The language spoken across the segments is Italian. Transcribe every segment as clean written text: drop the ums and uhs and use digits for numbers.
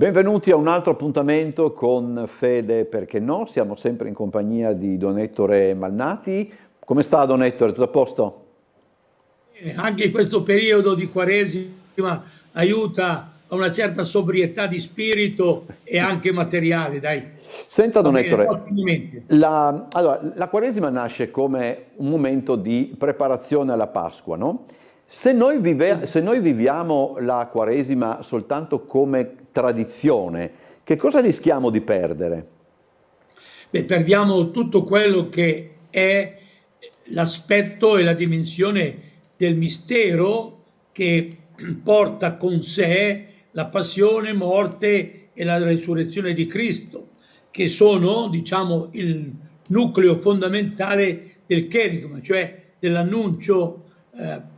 Benvenuti a un altro appuntamento con Fede Perché No, siamo sempre in compagnia di Don Ettore Malnati. Come sta Don Ettore, tutto a posto? Anche in questo periodo di Quaresima aiuta a una certa sobrietà di spirito e anche materiale, dai. Senta Va Don bene, Ettore, ottimamente. la Quaresima nasce come un momento di preparazione alla Pasqua, no? Se noi viviamo la Quaresima soltanto come tradizione, che cosa rischiamo di perdere? Beh, perdiamo tutto quello che è l'aspetto e la dimensione del mistero che porta con sé la passione, morte e la risurrezione di Cristo, che sono, diciamo, il nucleo fondamentale del Kerigma, cioè dell'annuncio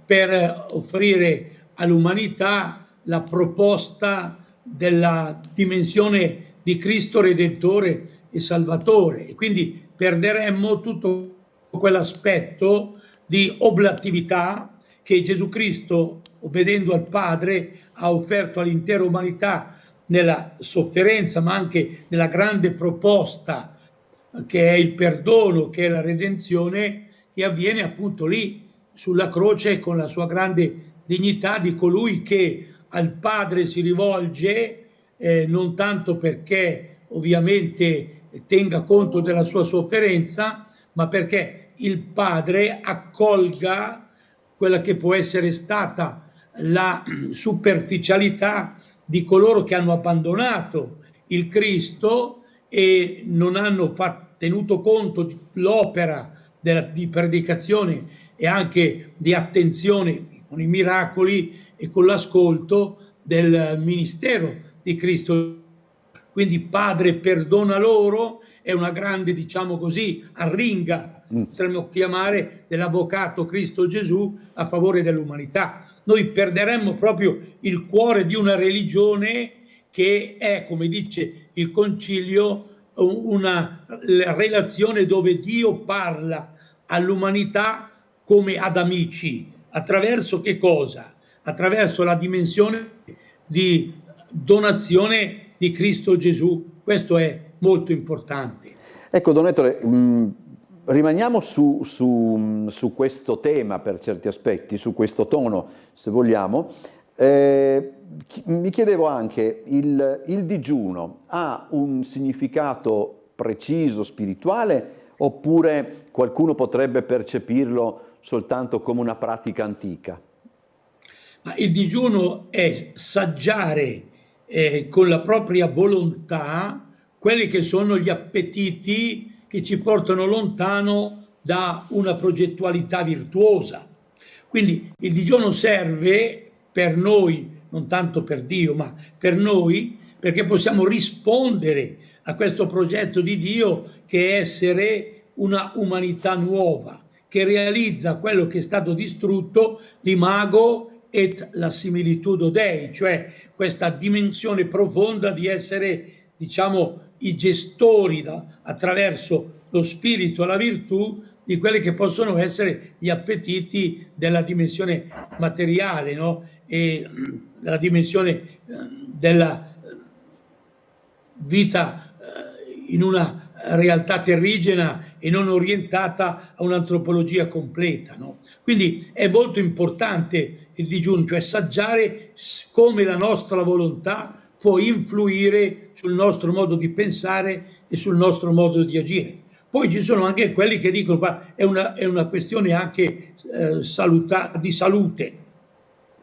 per offrire all'umanità la proposta della dimensione di Cristo Redentore e Salvatore, e quindi perderemmo tutto quell'aspetto di oblatività che Gesù Cristo, obbedendo al Padre, ha offerto all'intera umanità nella sofferenza, ma anche nella grande proposta che è il perdono, che è la redenzione, che avviene appunto lì sulla croce con la sua grande dignità di colui che al Padre si rivolge, non tanto perché ovviamente tenga conto della sua sofferenza, ma perché il Padre accolga quella che può essere stata la superficialità di coloro che hanno abbandonato il Cristo e non hanno tenuto conto dell'opera di predicazione e anche di attenzione con i miracoli e con l'ascolto del ministero di Cristo. Quindi Padre perdona loro, è una grande, diciamo così, arringa, potremmo chiamare, dell'avvocato Cristo Gesù a favore dell'umanità. Noi perderemmo proprio il cuore di una religione che è, come dice il Concilio, una relazione dove Dio parla all'umanità come ad amici. Attraverso che cosa? Attraverso la dimensione di donazione di Cristo Gesù. Questo è molto importante. Ecco, Don Ettore, rimaniamo su questo tema per certi aspetti, su questo tono, se vogliamo. Mi chiedevo anche, il digiuno ha un significato preciso, spirituale, oppure qualcuno potrebbe percepirlo soltanto come una pratica antica? Ma il digiuno è saggiare con la propria volontà quelli che sono gli appetiti che ci portano lontano da una progettualità virtuosa. Quindi il digiuno serve per noi, non tanto per Dio, ma per noi, perché possiamo rispondere a questo progetto di Dio che è essere una umanità nuova, che realizza quello che è stato distrutto, l'imago et la similitudo Dei, cioè questa dimensione profonda di essere, diciamo, i gestori attraverso lo spirito e la virtù di quelli che possono essere gli appetiti della dimensione materiale, no? E la dimensione della vita in una realtà terrigena e non orientata a un'antropologia completa. No? Quindi è molto importante il digiuno, cioè saggiare come la nostra volontà può influire sul nostro modo di pensare e sul nostro modo di agire. Poi ci sono anche quelli che dicono che è una questione anche di salute,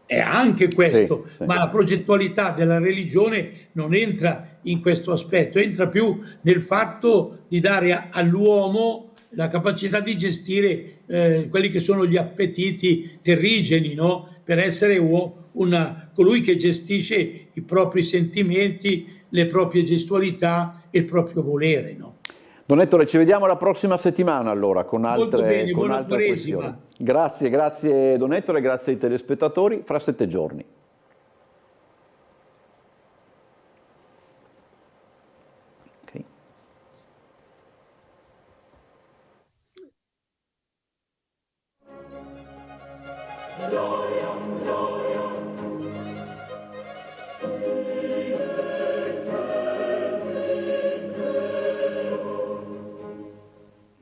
è anche Sì, questo, sì. ma la progettualità della religione non entra in questo aspetto, entra più nel fatto di dare all'uomo la capacità di gestire quelli che sono gli appetiti terrigeni, no? Per essere colui che gestisce i propri sentimenti, le proprie gestualità e il proprio volere. No? Don Ettore, ci vediamo la prossima settimana allora Molto bene, con buona altre questioni. Quaresima. Grazie, grazie Don Ettore, grazie ai telespettatori, fra 7 giorni. Okay. Gloria, gloria.